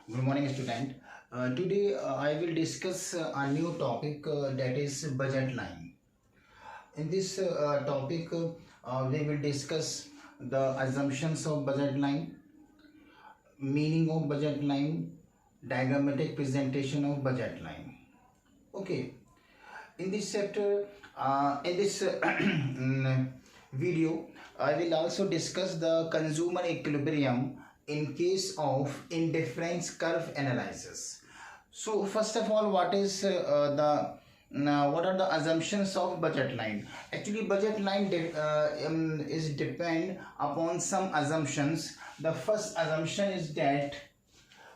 Good morning, student. Today I will discuss a new topic that is budget line. In this topic, we will discuss the assumptions of budget line, meaning of budget line, diagrammatic presentation of budget line. Okay. In this chapter, in this video, I will also discuss the consumer equilibrium in case of indifference curve analysis. So first of all, what are the assumptions of budget line? Actually, budget line is depend upon some assumptions. The first assumption is that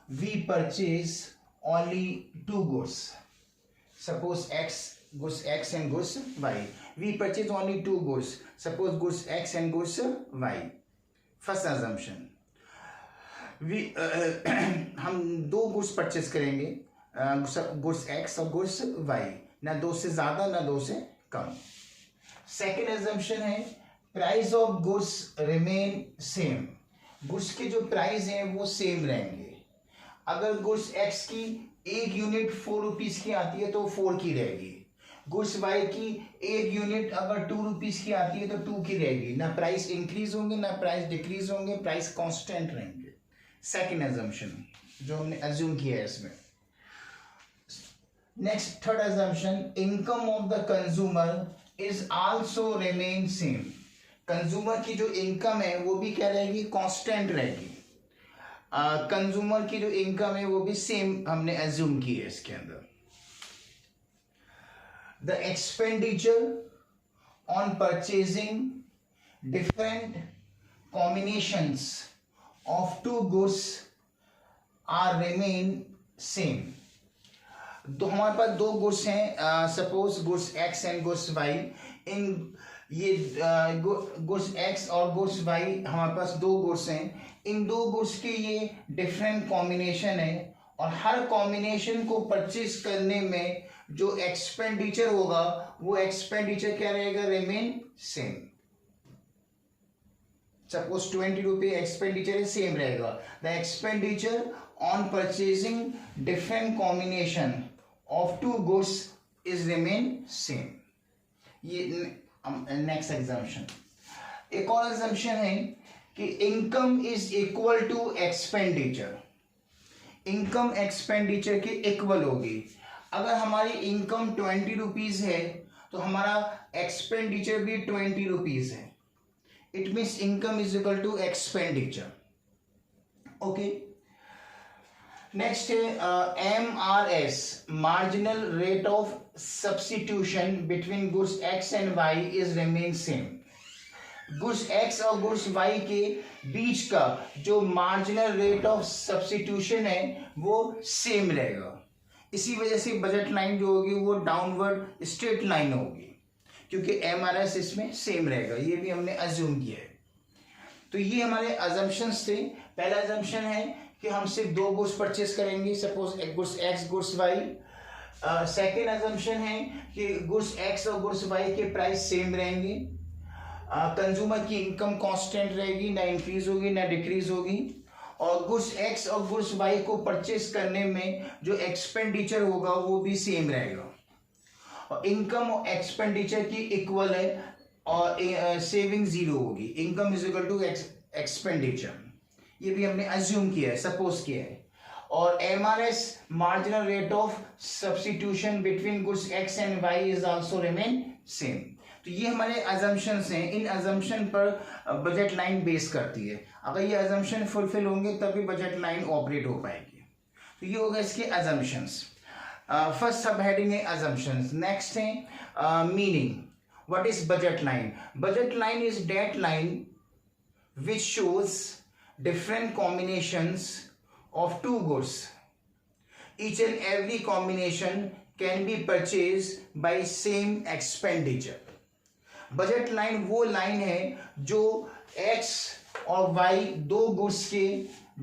we purchase only two goods. Suppose goods X and goods Y. We purchase only two goods. Suppose goods X and goods Y. First assumption. हम दो goods purchase करेंगे, goods x और goods Y, ना दो से ज्यादा ना दो से कम. सेकेंड एजम्पशन है price of goods remain same. Goods के जो प्राइस हैं वो सेम रहेंगे. अगर गुड्स एक्स की एक यूनिट 4 रुपीज की आती है तो 4 की रहेगी. गुड्स वाई की एक यूनिट अगर 2 रुपीज की आती है तो 2 की रहेगी. ना प्राइस इंक्रीज होंगे ना प्राइस डिक्रीज होंगे, प्राइस कांस्टेंट रहेंगे. सेकेंड एजम्पशन जो हमने एज्यूम किया है इसमें. Next third assumption, income of the consumer is also remain same. Consumer की जो इनकम है वो भी क्या रहेगी, कांस्टेंट रहेगी. कंज्यूमर की जो इनकम है वो भी सेम हमने एज्यूम की है इसके अंदर. The expenditure on purchasing different combinations of two goods are remain same. तो हमारे पास दो गुड्स हैं, suppose goods x and goods Y. इन ये गुड्स एक्स और गुड्स वाई हमारे पास दो गुड्स हैं. इन दो गुड्स के ये डिफरेंट कॉम्बिनेशन है और हर कॉम्बिनेशन को परचेज करने में जो एक्सपेंडिचर होगा वो एक्सपेंडिचर क्या रहेगा, रिमेन सेम. सपोज 20 रुपये एक्सपेंडिचर है, सेम रहेगा. The expenditure on purchasing different combination of two goods is remain same. ये नेक्स्ट एग्जाम्पशन. एक और एग्जाम्पशन है कि income is equal to expenditure. Income expenditure के इक्वल होगी. अगर हमारी इनकम 20 रुपीज है तो हमारा एक्सपेंडिचर भी 20 रुपीज है. It means income is equal to expenditure. Okay. Next है MRS, marginal rate of substitution between goods X and Y is remain same. Goods X और गुड्स Y के बीच का जो मार्जिनल रेट ऑफ सब्स्टिट्यूशन है वो same रहेगा. इसी वजह से बजट लाइन जो होगी वो डाउनवर्ड स्ट्रेट लाइन होगी क्योंकि MRS इसमें सेम रहेगा. ये भी हमने अज्यूम किया है. तो ये हमारे अजम्पशंस थे. पहला अजम्पशन है कि हम सिर्फ दो गुड्स परचेस करेंगे, suppose goods x goods y. Second assumption है कि गुड्स एक्स और गुड्स वाई के प्राइस सेम रहेंगे. कंज्यूमर की इनकम कांस्टेंट रहेगी, ना इंक्रीज होगी ना डिक्रीज होगी. और गुड्स एक्स और गुड्स वाई को परचेस करने में जो एक्सपेंडिचर होगा वो भी सेम रहेगा. और इनकम और एक्सपेंडिचर की इक्वल है और सेविंग जीरो होगी. Income is equal to expenditure. ये भी हमने अज्यूम किया है, सपोज किया है. और MRS marginal rate of substitution between goods x and y is also remain same. तो ये हमारे अजम्पशंस हैं. इन अजम्पशन पर बजट लाइन बेस करती है. अगर ये अजम्पशन फुलफिल होंगे तभी बजट लाइन ऑपरेट हो पाएगी. तो ये होगा इसके अजम्पशंस. फर्स्ट सब हेडिंग है assumptions. नेक्स्ट है meaning. What is budget line? Budget line is that line which shows different combinations of two goods. Each and every combination can be purchase by same expenditure. Budget line वो line है जो x और Y दो goods के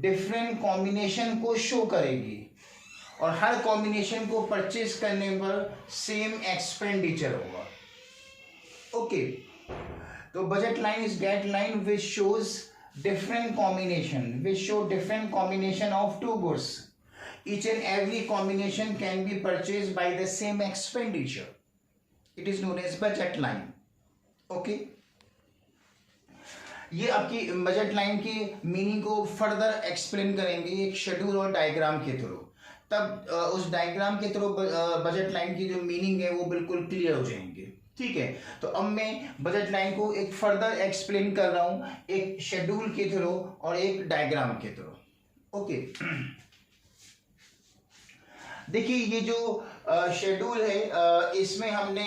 different combination को show करेगी और हर combination को परचेज करने पर सेम एक्सपेंडिचर होगा. ओके. तो budget line is that line which shows different combination of two goods each and every combination can be purchased by the same expenditure. It is known as budget line. Okay, ये आपकी budget line की meaning को further explain करेंगे एक schedule और diagram के through. तब उस डायग्राम के थ्रू बजट लाइन की जो मीनिंग है वो बिल्कुल क्लियर हो जाएंगे. ठीक है, तो अब मैं बजट लाइन को एक फर्दर एक्सप्लेन कर रहा हूं एक शेड्यूल के थ्रू और एक डायग्राम के थ्रू. ओके, देखिए ये जो शेड्यूल है इसमें हमने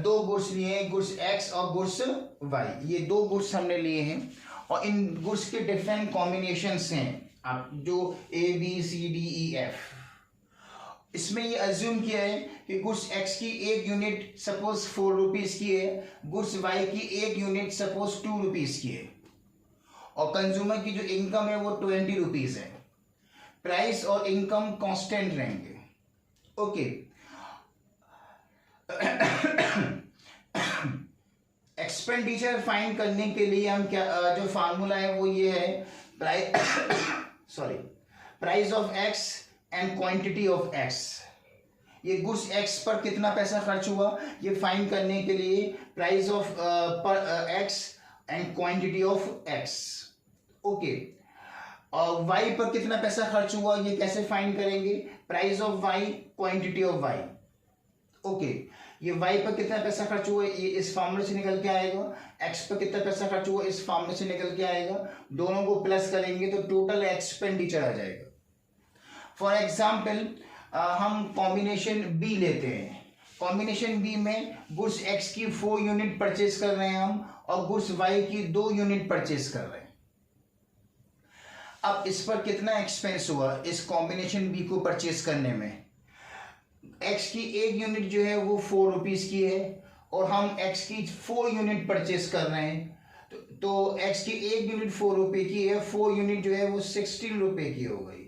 दो गुड्स लिए हैं, गुड्स एक्स और गुड्स वाई. ये दो गुड्स हमने लिए हैं और इन गुड्स के डिफरेंट कॉम्बिनेशंस हैं. आप जो A B C D E F, इसमें ये अज्यूम किया है कि गुड्स एक्स की एक यूनिट सपोज 4 रुपीज की है, गुड्स वाई की एक यूनिट सपोज 2 रुपीज की है और कंज्यूमर की जो इनकम है वो 20 रुपीज है. प्राइस और इनकम कांस्टेंट रहेंगे. ओके, एक्सपेंडिचर फाइंड करने के लिए हम क्या जो फार्मूला है वो ये है, price of x and quantity of x. ये गुड्स एक्स पर कितना पैसा खर्च हुआ ये फाइंड करने के लिए प्राइस ऑफ पर x and quantity of x. Okay, और वाई पर कितना पैसा खर्च हुआ ये कैसे फाइंड करेंगे, price of y quantity of y. Okay, ये y पर कितना पैसा खर्च हुआ ये इस फॉर्मूले से निकल के आएगा, x पर कितना पैसा खर्च हुआ इस फॉर्मूले से निकल के आएगा. दोनों को प्लस करेंगे तो टोटल एक्सपेंडिचर आ जाएगा. फॉर एग्जाम्पल हम कॉम्बिनेशन बी लेते हैं. कॉम्बिनेशन बी में गुड्स x की 4 यूनिट परचेज कर रहे हैं हम और गुड्स y की 2 यूनिट परचेज कर रहे हैं. अब इस पर कितना एक्सपेंस हुआ इस कॉम्बिनेशन बी को परचेज करने में. एक्स की एक यूनिट जो है वो 4 रुपीज की है और हम एक्स की 4 यूनिट परचेस कर रहे हैं. तो एक्स की एक यूनिट 4 रुपए की है, 4 यूनिट जो है वो 16 रुपए की हो गई.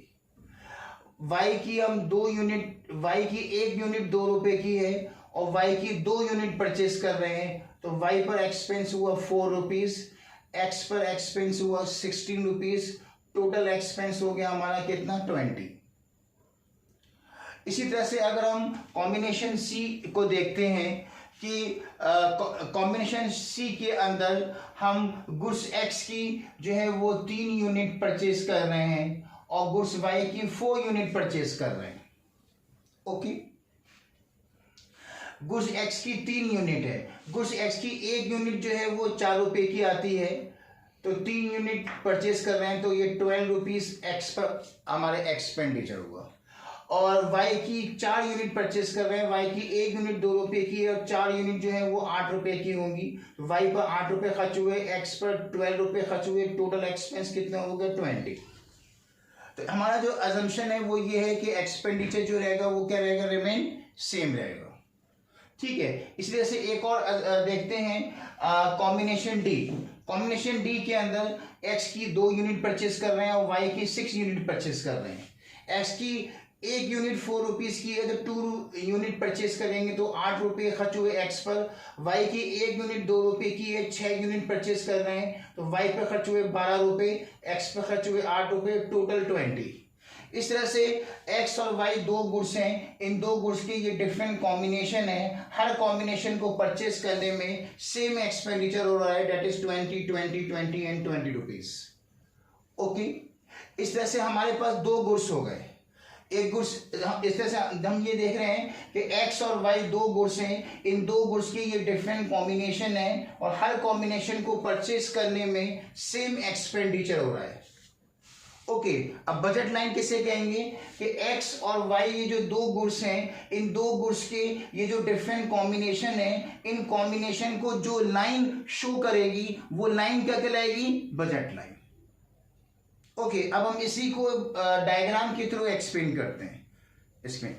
वाई की हम 2 यूनिट, वाई की एक यूनिट 2 रुपए की है और वाई की 2 यूनिट परचेस कर रहे हैं. तो वाई पर एक्सपेंस हुआ 4 रुपीज, एक्स पर एक्सपेंस हुआ 16 रुपीज. टोटल एक्सपेंस हो गया हमारा कितना 20. इसी तरह से अगर हम कॉम्बिनेशन सी को देखते हैं कि कॉम्बिनेशन सी के अंदर हम गुड्स एक्स की जो है वो 3 यूनिट परचेज कर रहे हैं और गुड्स वाई की 4 यूनिट परचेज कर रहे हैं. ओके, गुड्स एक्स की 3 यूनिट है, गुड्स एक्स की एक यूनिट जो है वो 4 रुपए की आती है. तो 3 यूनिट परचेज कर रहे हैं तो ये 12 रुपीज एक्स पर हमारे एक्सपेंडिचर हुआ. और y की 4 यूनिट परचेस कर रहे हैं, y की एक यूनिट 2 रुपए की है और 4 यूनिट जो है वो 8 रुपए की होंगी. y पर 8 रुपए खर्च हुए, x पर 12 रुपए खर्च हुए. टोटल एक्सपेंस कितना हो गया 20. तो हमारा जो अजम्पशन है वो ये है कि एक्सपेंडिचर जो रहेगा वो क्या रहेगा, रिमेन सेम रहेगा. ठीक है, इसलिए से एक और देखते हैं कॉम्बिनेशन डी. कॉम्बिनेशन डी के अंदर x की 2 यूनिट परचेस कर रहे हैं और y की 6 यूनिट परचेस कर रहे हैं. x की एक यूनिट 4 रुपीज की है तो 2 यूनिट परचेस करेंगे तो 8 रुपए खर्च हुए एक्स पर. वाई की एक यूनिट 2 रुपए की है, 6 यूनिट परचेस कर रहे हैं तो वाई पर खर्च हुए 12 रुपए, एक्स पर खर्च हुए 8 रुपए. टोटल 20. इस तरह से एक्स और वाई दो गुड्स हैं, इन दो गुड्स के ये डिफरेंट कॉम्बिनेशन है. हर कॉम्बिनेशन को परचेस करने में सेम एक्सपेंडिचर हो रहा है, that is 20 20 20 and 20 rupees. Okay, इस तरह से हमारे पास दो गुड्स हो गए. एक गुड्स, इस तरह से हम ये देख रहे हैं कि एक्स और वाई दो गुड्स हैं, इन दो गुड्स की ये डिफरेंट कॉम्बिनेशन है और हर कॉम्बिनेशन को परचेस करने में सेम एक्सपेंडिचर हो रहा है. ओके, अब बजट लाइन किसे कहेंगे कि एक्स और वाई ये जो दो गुड्स हैं, इन दो गुड्स के ये जो डिफरेंट कॉम्बिनेशन है, इन कॉम्बिनेशन को जो लाइन शो करेगी वो लाइन क्या कहलाएगी, बजट लाइन. ओके, अब हम इसी को डायग्राम के थ्रू एक्सप्लेन करते हैं. इसमें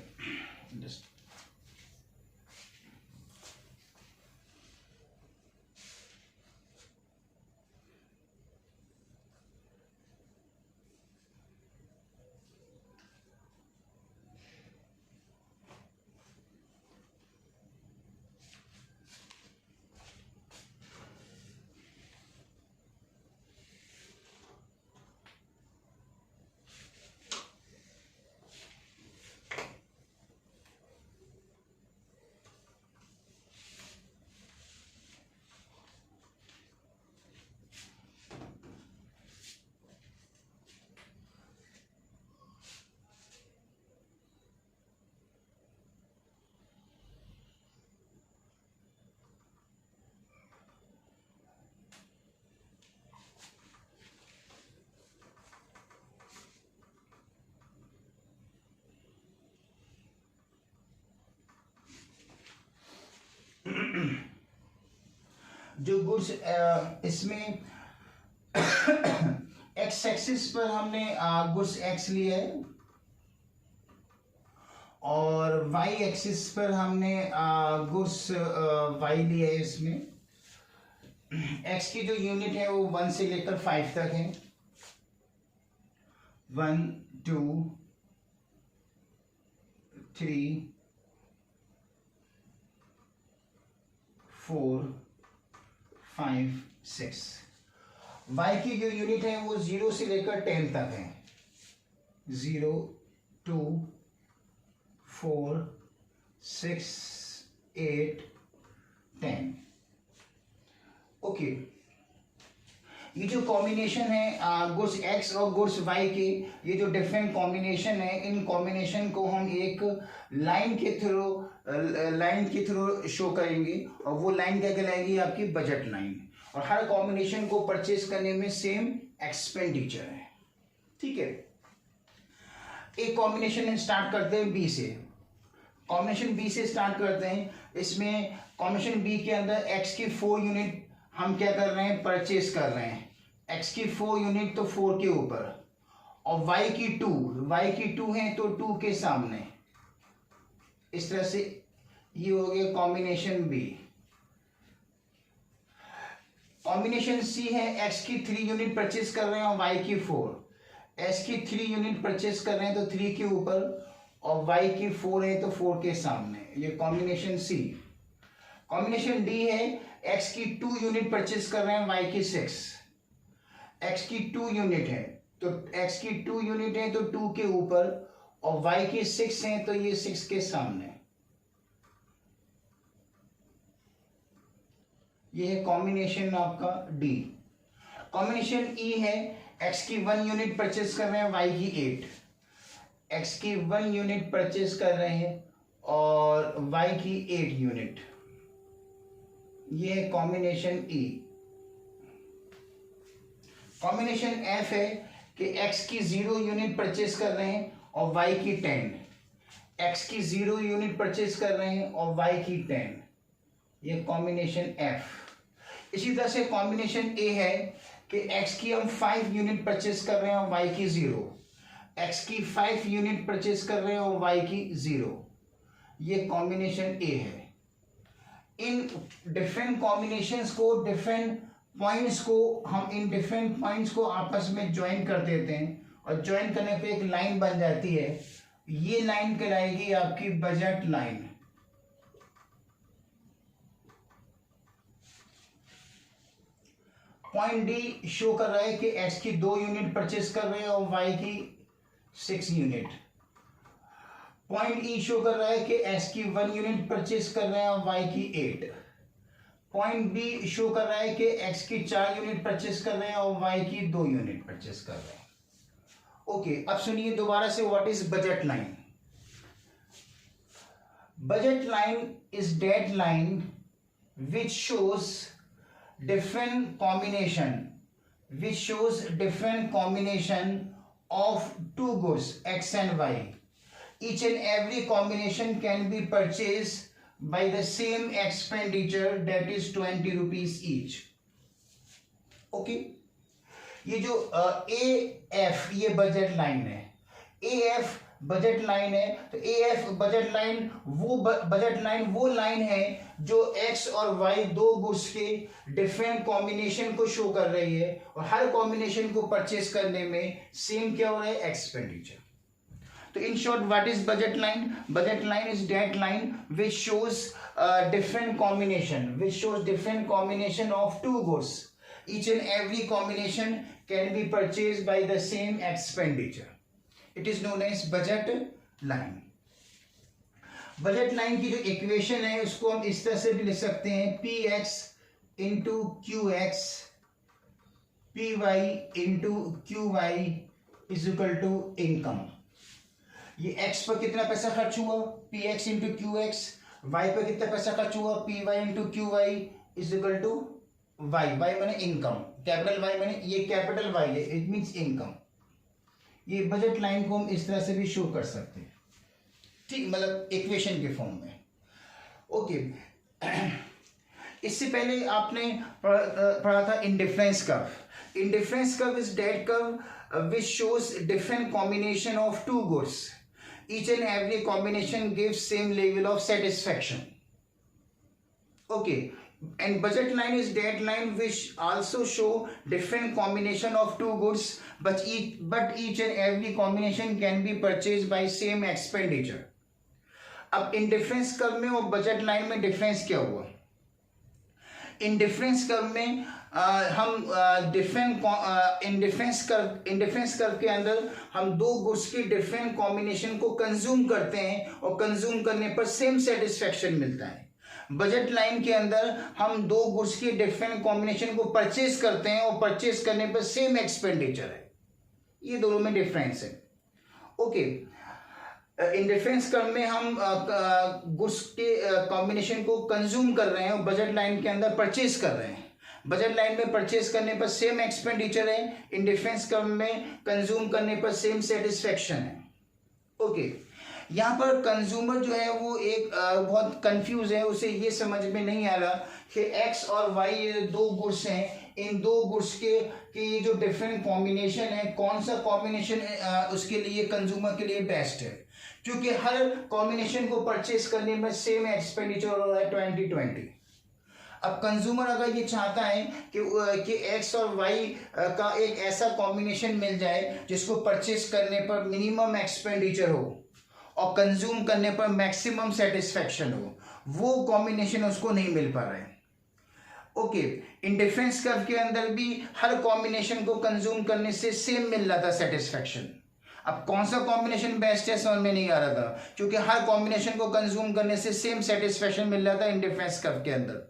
जो गुड्स इसमें एक्स एक्सिस पर हमने गुड्स एक्स लिया है और वाई एक्सिस पर हमने गुड्स वाई लिया है। इसमें एक्स की जो यूनिट है वो 1 से लेकर 5 तक है। 1 2 3 4 5 6। वाई की जो यूनिट है वो 0 से लेकर 10 तक है। 0 2 4 6 8 10। ओके, ये जो कॉम्बिनेशन है गुड्स एक्स और गुड्स वाई के, ये जो डिफरेंट कॉम्बिनेशन है, इन कॉम्बिनेशन को हम एक लाइन के थ्रू शो करेंगे और वो लाइन क्या कहलाएगी? आपकी बजट लाइन। और हर कॉम्बिनेशन को परचेज करने में सेम एक्सपेंडिचर है। ठीक है, एक कॉम्बिनेशन स्टार्ट करते हैं बी से। कॉम्बिनेशन बी से स्टार्ट करते हैं। इसमें कॉम्बिनेशन बी के अंदर एक्स की 4 यूनिट हम क्या कर रहे हैं? परचेज कर रहे हैं। एक्स की 4 यूनिट तो 4 के ऊपर, और वाई की 2 है तो 2 के सामने। इस तरह से ये हो गया कॉम्बिनेशन बी। कॉम्बिनेशन सी है, एक्स की 3 यूनिट परचेज कर रहे हैं और वाई की 4। एक्स की 3 यूनिट परचेज कर रहे हैं तो 3 के ऊपर, और वाई की 4 है तो 4 के सामने। ये कॉम्बिनेशन सी। कॉम्बिनेशन डी है, एक्स की 2 यूनिट परचेज कर रहे हैं, वाई की 6। एक्स की 2 यूनिट है तो एक्स की 2 यूनिट है तो 2 के ऊपर, और वाई की 6 है तो ये 6 के सामने। ये है कॉम्बिनेशन आपका डी। कॉम्बिनेशन ई है, एक्स की 1 यूनिट परचेज कर रहे हैं, वाई की 8। एक्स की 1 यूनिट परचेज कर रहे हैं और वाई की 8 यूनिट। ये है कॉम्बिनेशन ई। कॉम्बिनेशन एफ है कि एक्स की 0 यूनिट परचेज कर रहे हैं और वाई की 10। एक्स की 0 यूनिट परचेज कर रहे हैं और वाई की 10। ये कॉम्बिनेशन एफ। इसी तरह से कॉम्बिनेशन ए है कि एक्स की हम 5 यूनिट परचेज कर रहे हैं और वाई की 0। एक्स की 5 यूनिट परचेज कर रहे हैं और वाई की 0। ये कॉम्बिनेशन ए है। इन डिफरेंट कॉम्बिनेशंस को, डिफरेंट पॉइंट्स को हम इन डिफरेंट पॉइंट्स को आपस में ज्वाइन कर देते हैं, और ज्वाइन करने पे एक लाइन बन जाती है। ये लाइन कहलाएगी आपकी budget line. Point D show कर रहा है कि एक्स की 2 यूनिट परचेज कर रहे हैं और वाई की 6 यूनिट। पॉइंट ई शो कर रहा है कि एक्स की 1 यूनिट परचेज कर रहे हैं और वाई की 8। पॉइंट बी शो कर रहा है कि एक्स की 4 यूनिट परचेज कर रहे हैं और वाई की 2 यूनिट परचेज कर रहे हैं। ओके, अब सुनिए दोबारा से, what is budget line? Budget line is that line which shows different combination of two goods x and y. Each and every combination can be purchased by the same expenditure, that is 20 rupees each. Okay, ये जो A F ये budget line है। A F budget line है तो A F budget line वो line है जो x और वाई 2 गुड्स के डिफरेंट कॉम्बिनेशन को शो कर रही है, और हर कॉम्बिनेशन को परचेज करने में सेम क्या हो रहा है? एक्सपेंडिचर। तो in short, what is budget line? Budget line is that line which shows different combination of 2 goods. Each and every combination can be purchased by the same expenditure. It is known as budget line. Budget line की जो equation है उसको हम इस तरह से भी लिख सकते हैं, p x into q x, p y into q y is equal to income. ये एक्स पर कितना पैसा खर्च हुआ? P x into q x. Y पर कितना पैसा खर्च हुआ? P y into q y is equal to y. Y मैंने इनकम, कैपिटल वाई मैंने, ये कैपिटल वाई है, इट मीन्स इनकम। ये बजट लाइन को हम इस तरह से भी शो कर सकते हैं, ठीक, मतलब इक्वेशन के फॉर्म में। ओके, इससे पहले आपने पढ़ा था indifference curve. Indifference curve is that curve which shows different combination of two goods. Each and every combination gives same level of satisfaction. Okay. And budget line is that line which also show different combination of two goods, but each and every combination can be purchased by same expenditure. अब indifference curve में और budget line में difference क्या हुआ? Indifference curve में हम indifference curve के अंदर हम दो गुड्स की डिफरेंट कॉम्बिनेशन को कंज्यूम करते हैं और कंज्यूम करने पर सेम सेटिस्फेक्शन मिलता है. बजट लाइन के अंदर हम दो गुड्स की डिफरेंट कॉम्बिनेशन को परचेज करते हैं और परचेज करने पर सेम एक्सपेंडिचर है. ये दोनों में डिफरेंस है. ओके. इंडिफरेंस कर्व में हम गुड्स के कॉम्बिनेशन को कंज्यूम कर रहे हैं और बजट लाइन के अंदर परचेज कर रहे हैं. बजट लाइन में परचेज करने पर सेम एक्सपेंडिचर है, इंडिफरेंस कर्व में कंज्यूम करने पर सेम सेटिस्फेक्शन है. ओके. यहाँ पर कंज्यूमर जो है वो एक बहुत कंफ्यूज है, उसे ये समझ में नहीं आ रहा कि एक्स और वाई ये दो गुड्स हैं, इन दो गुड्स के जो डिफरेंट कॉम्बिनेशन है, कौन सा कॉम्बिनेशन उसके लिए कंज्यूमर के लिए बेस्ट है, क्योंकि हर कॉम्बिनेशन को परचेज करने में सेम एक्सपेंडिचर हो रहा है 2020. अब कंज्यूमर अगर ये चाहता है कि एक्स और वाई का एक ऐसा कॉम्बिनेशन मिल जाए जिसको परचेज करने पर मिनिमम एक्सपेंडिचर हो और कंज्यूम करने पर मैक्सिमम सेटिस्फेक्शन हो, वो कॉम्बिनेशन उसको नहीं मिल पा रहा है. ओके. इंडिफरेंस कर्व के अंदर भी हर कॉम्बिनेशन को कंज्यूम करने से सेम मिल रहा था सेटिस्फेक्शन. अब कौन सा कॉम्बिनेशन बेस्ट है समझ में नहीं आ रहा था, क्योंकि हर कॉम्बिनेशन को कंज्यूम करने से सेम सेटिस्फेक्शन मिल रहा था इंडिफरेंस कर्व के अंदर.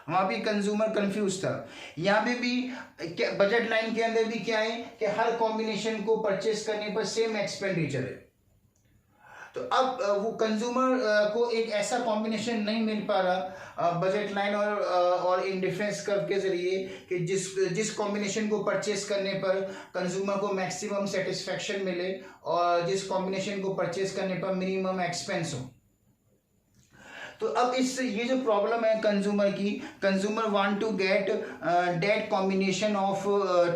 वहां भी कंज्यूमर कंफ्यूज था. यहाँ पे भी बजट लाइन के अंदर भी क्या है कि हर कॉम्बिनेशन को परचेज करने पर सेम एक्सपेंडिचर है. तो अब वो कंज्यूमर को एक ऐसा कॉम्बिनेशन नहीं मिल पा रहा बजट लाइन और इंडिफरेंस कर्व के जरिए कि जिस कॉम्बिनेशन को परचेज करने पर कंज्यूमर को मैक्सिमम सेटिस्फेक्शन मिले और जिस कॉम्बिनेशन को परचेज करने पर मिनिमम एक्सपेंस हो. तो अब ये जो प्रॉब्लम है कंज्यूमर की, consumer want to get that combination of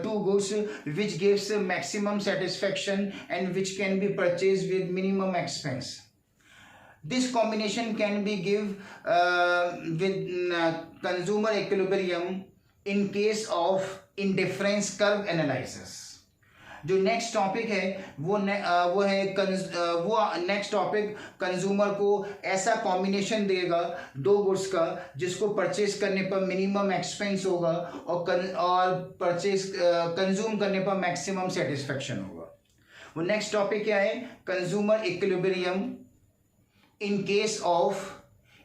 two goods which gives maximum satisfaction and which can be purchase with minimum expense. This combination can be give with consumer equilibrium in case of indifference curve analysis. जो next topic है वो next topic consumer को ऐसा combination देगा दो goods का जिसको purchase करने पर मिनिमम एक्सपेंस होगा और परचेज कंज्यूम करने पर मैक्सिमम सेटिस्फेक्शन होगा. वो नेक्स्ट टॉपिक क्या है? Consumer equilibrium in case of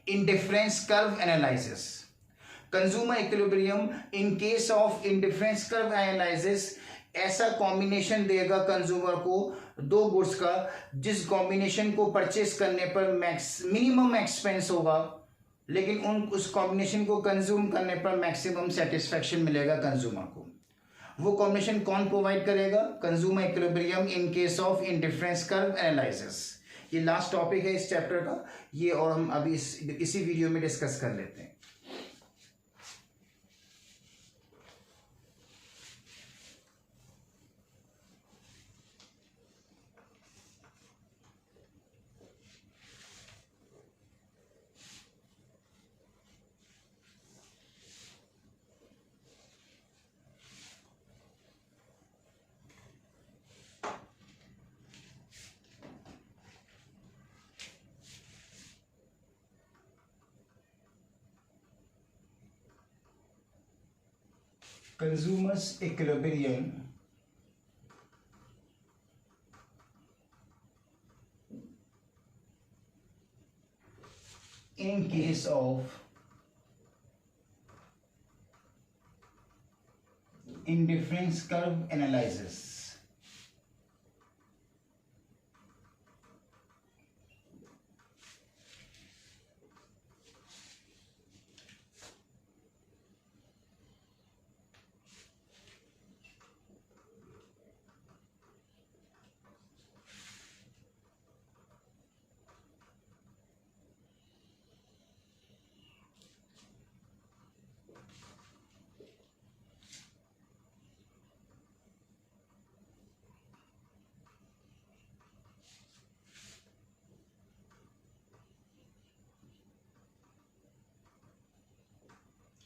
indifference curve analysis. Consumer equilibrium in case of indifference curve analysis ऐसा कॉम्बिनेशन देगा कंज्यूमर को दो गुड्स का जिस कॉम्बिनेशन को परचेज करने पर मिनिमम एक्सपेंस होगा, लेकिन उस कॉम्बिनेशन को कंज्यूम करने पर मैक्सिमम सेटिस्फेक्शन मिलेगा कंज्यूमर को. वो कॉम्बिनेशन कौन प्रोवाइड करेगा? Consumer equilibrium in case of indifference curve analysis. ये लास्ट टॉपिक है इस चैप्टर का, ये और हम अभी इसी वीडियो में डिस्कस कर लेते हैं. Consumers equilibrium in case of indifference curve analysis.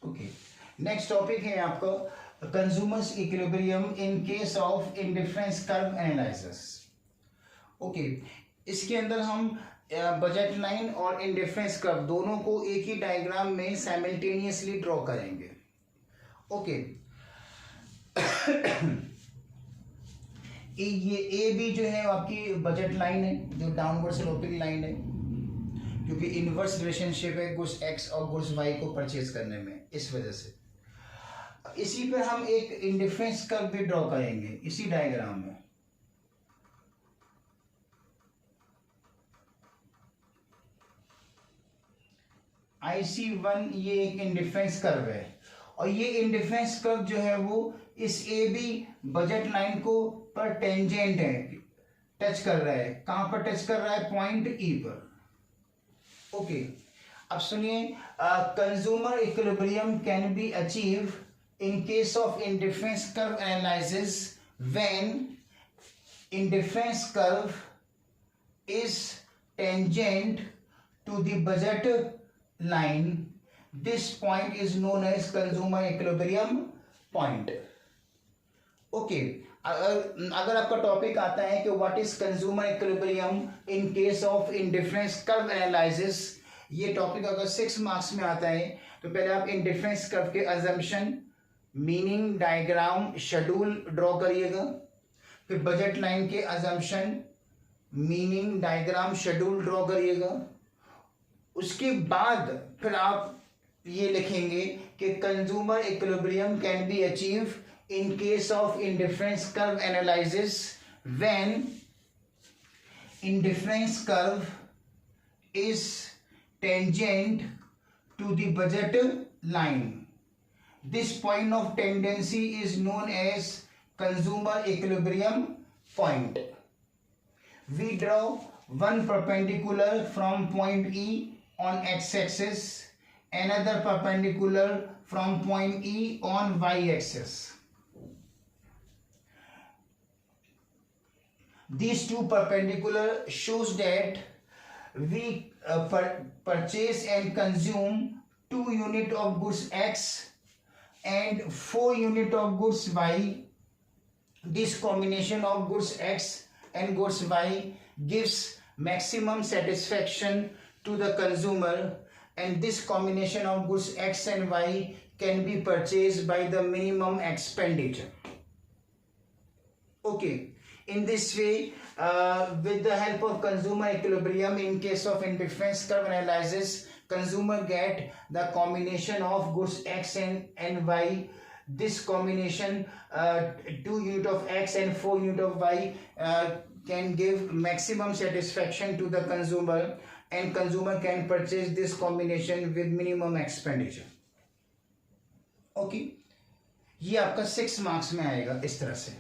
Okay, next topic है आपका consumers equilibrium in case of indifference curve analysis. Okay, इसके अंदर हम बजट लाइन और इंडिफरेंस कर्व दोनों को एक ही डायग्राम में साइमल्टेनियसली ड्रॉ करेंगे। ओके, ये ए बी जो है आपकी बजट लाइन है, जो डाउनवर्ड स्लोपिंग लाइन है, क्योंकि इनवर्स रिलेशनशिप है गुड्स एक्स और गुड्स वाई को परचेज करने में, इस वजह से। इसी पर हम एक इंडिफरेंस कर्व भी ड्रॉ करेंगे इसी डायग्राम में। IC1 ये एक इंडिफरेंस कर्व है, और ये इंडिफरेंस कर्व जो है वो इस ए बी बजट लाइन को पर टेंजेंट है, टच कर रहा है। कहां पर टच कर रहा है? पॉइंट ई पर। ओके, अब सुनिए, consumer equilibrium can be achieve in case of indifference curve analysis when indifference curve is tangent to the budget line. This point is known as consumer equilibrium point. Okay, अगर आपका topic आता है कि what is consumer equilibrium in case of indifference curve analysis, ये topic अगर 6 marks में आता है तो पहले आप इंडिफरेंस कर्व के assumption, meaning, diagram, schedule draw करिएगा। फिर बजट लाइन के assumption, meaning, diagram, schedule draw करिएगा। उसके बाद फिर आप ये लिखेंगे कि consumer equilibrium can be achieve in case of indifference curve analysis when indifference curve is tangent to the budget line. This point of tendency is known as consumer equilibrium point. We draw one perpendicular from point E on x-axis, another perpendicular from point E on y-axis. These two perpendicular shows that we purchase and consume 2 unit of goods X and 4 unit of goods Y. This combination of goods X and goods Y gives maximum satisfaction to the consumer, and this combination of goods X and Y can be purchased by the minimum expenditure. Okay, in this way, with the help of consumer equilibrium in case of indifference curve analysis, consumer get the combination of goods X and Y. This combination, 2 unit of X and 4 unit of Y, can give maximum satisfaction to the consumer, and consumer can purchase this combination with minimum expenditure. Okay, ये आपका 6 marks में आएगा इस तरह से।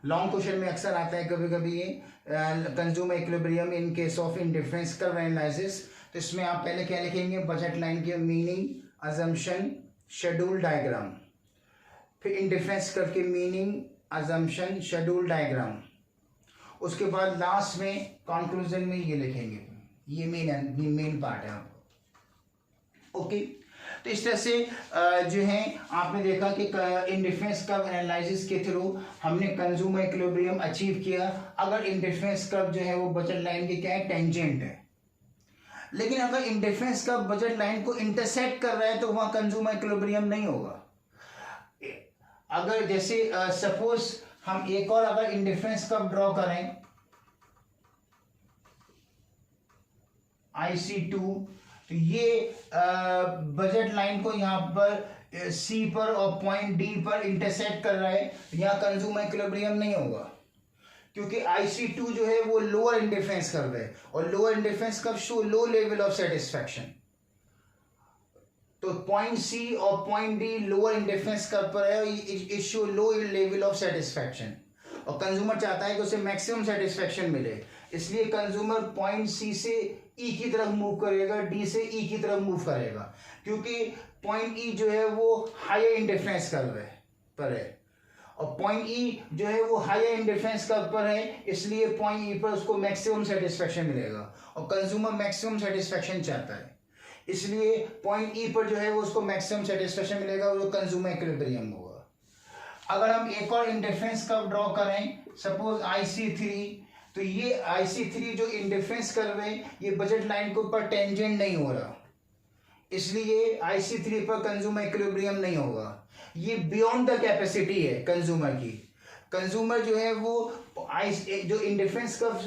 Long question में अक्सर आता है कभी कभी ये consumer equilibrium in case of indifference curve analysis. तो इसमें आप पहले क्या लिखेंगे? बजट लाइन के मीनिंग, अजम्पशन, शेड्यूल, डायग्राम। फिर इंडिफरेंस कर्व के मीनिंग, अजम्पशन, शेड्यूल, डायग्राम। उसके बाद लास्ट में कंक्लूजन में ये लिखेंगे। ये मेन पार्ट है आपको। ओके, तो इस तरह से जो है आपने देखा कि इंडिफरेंस कर्व एनालिसिस के थ्रू हमने कंज्यूमर इक्विलिब्रियम अचीव किया अगर इंडिफरेंस कर्व जो है वो बजट लाइन के क्या है? टेंजेंट है। लेकिन अगर इंडिफरेंस कर्व बजट लाइन को इंटरसेक्ट कर रहा है तो वहां कंज्यूमर इक्विलिब्रियम नहीं होगा। अगर जैसे सपोज हम एक और अगर इंडिफरेंस कर्व ड्रॉ करें IC2, तो ये बजट लाइन को यहाँ पर C पर और पॉइंट D पर इंटरसेक्ट कर रहा है, यहाँ कंज्यूमर इक्विलिब्रियम नहीं होगा, क्योंकि IC2 जो है वो लोअर इंडिफरेंस कर्व है, और lower indifference curve show low level of satisfaction. तो पॉइंट C और point D lower indifference curve पर है, it show low level of satisfaction, और कंज्यूमर चाहता है कि उसे मैक्सिमम सेटिस्फैक्शन मिले, इसलिए कंज्यूमर पॉइंट C से E की तरफ मूव करेगा, D से E की तरफ मूव करेगा, क्योंकि पॉइंट E जो है वो हायर इंडिफरेंस कर्व है पर है, और पॉइंट E जो है वो हायर इंडिफरेंस कर्व पर है, इसलिए पॉइंट E पर उसको मैक्सिमम सेटिस्फैक्शन मिलेगा, और कंज्यूमर मैक्सिमम सेटिस्फैक्शन चाहता है। इसलिए पॉइंट ई पर जो है वो उसको मैक्सिमम सेटिस्फेक्शन मिलेगा, वो कंज्यूमर इक्विलिब्रियम होगा। अगर हम एक और इंडिफरेंस कर्व ड्रॉ करें, सपोज IC3, तो ये IC3 जो इंडिफरेंस कर्व है ये बजट लाइन के ऊपर टेंजेंट नहीं हो रहा, इसलिए IC3 पर कंज्यूमर इक्विलिब्रियम नहीं होगा। ये बियॉन्ड द कैपेसिटी है कंज्यूमर की। कंज्यूमर जो है वो जो इंडिफरेंस कर्व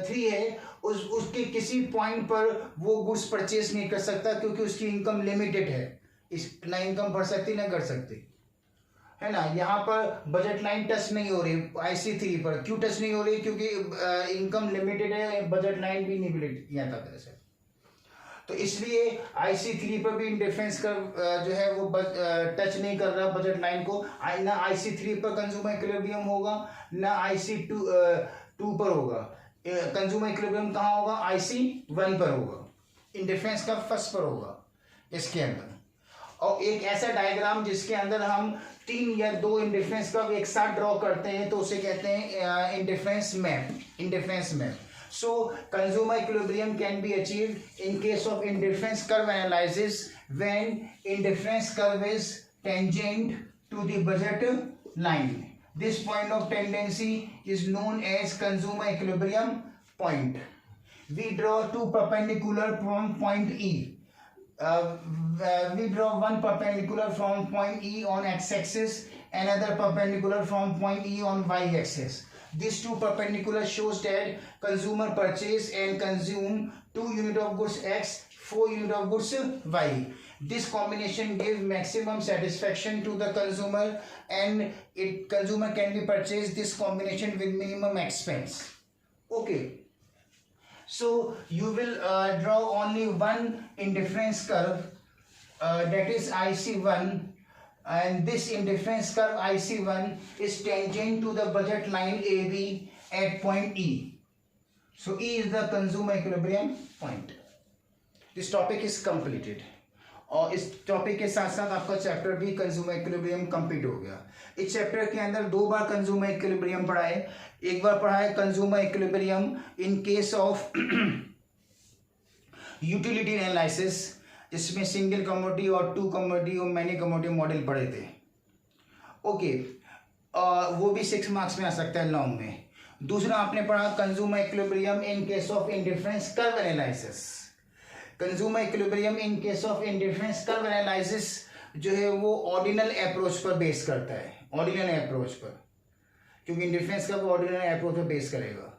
3 है उसके किसी पॉइंट पर वो गुड्स परचेज नहीं कर सकता, क्योंकि उसकी इनकम लिमिटेड है, ना इनकम बढ़ सकती ना घट सकती है ना। यहाँ पर बजट लाइन टच नहीं हो रही IC3 पर। क्यों टच नहीं हो रही? क्योंकि इनकम लिमिटेड है, बजट लाइन भी नहीं मिली यहाँ तक से, तो इसलिए IC3 पर भी इंडिफरेंस कर्व जो है वो टच नहीं कर रहा बजट लाइन को। ना IC3 पर कंज्यूमर इक्विलिब्रियम होगा, ना IC2 पर होगा। कंज्यूमर इक्विलिब्रियम कहाँ होगा? IC1 पर होगा, इंडिफरेंस कर्व फर्स्ट पर होगा इसके अंदर। और एक ऐसा डायग्राम जिसके अंदर हम 3 या 2 इंडिफरेंस कर्व एक साथ ड्रॉ करते हैं तो उसे कहते हैं indifference map. So consumer equilibrium can be achieved in case of indifference curve analysis when indifference curve is tangent to the budget line. This point of tendency is known as consumer equilibrium point. We draw two perpendicular from point E. We draw one perpendicular from point E on x-axis, another perpendicular from point E on y-axis. These two perpendicular shows that consumer purchase and consume 2 unit of goods X, 4 unit of goods Y. This combination gives maximum satisfaction to the consumer, and consumer can be purchased this combination with minimum expense. Okay. So you will draw only one indifference curve, that is IC1. And this indifference curve IC1 is tangent to the budget line AB at point E. So E is the consumer equilibrium point. This topic is completed. और इस topic के साथ साथ आपका chapter भी consumer equilibrium complete हो गया। इस चैप्टर के अंदर 2 बार कंज्यूमर इक्विलिब्रियम पढ़ा है। एक बार पढ़ा है consumer equilibrium in case of utility analysis, इसमें सिंगल कमोडिटी और 2 कमोडिटी और मैनी कमोडिटी मॉडल पढ़े थे। ओके, वो भी 6 मार्क्स में आ सकता है लॉन्ग में। दूसरा आपने पढ़ा consumer equilibrium in case of indifference curve analysis. Consumer equilibrium in case of indifference curve analysis जो है वो ऑर्डिनल अप्रोच पर बेस करता है, ऑर्डिनल अप्रोच पर, क्योंकि इंडिफरेंस कर्व ऑर्डिनल अप्रोच पर बेस करेगा।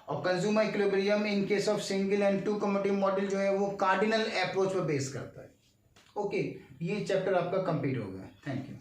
और consumer equilibrium in case of single and 2 commodity model जो है वो कार्डिनल अप्रोच पर बेस करता है। ओके, ये चैप्टर आपका कंप्लीट हो गया। Thank you.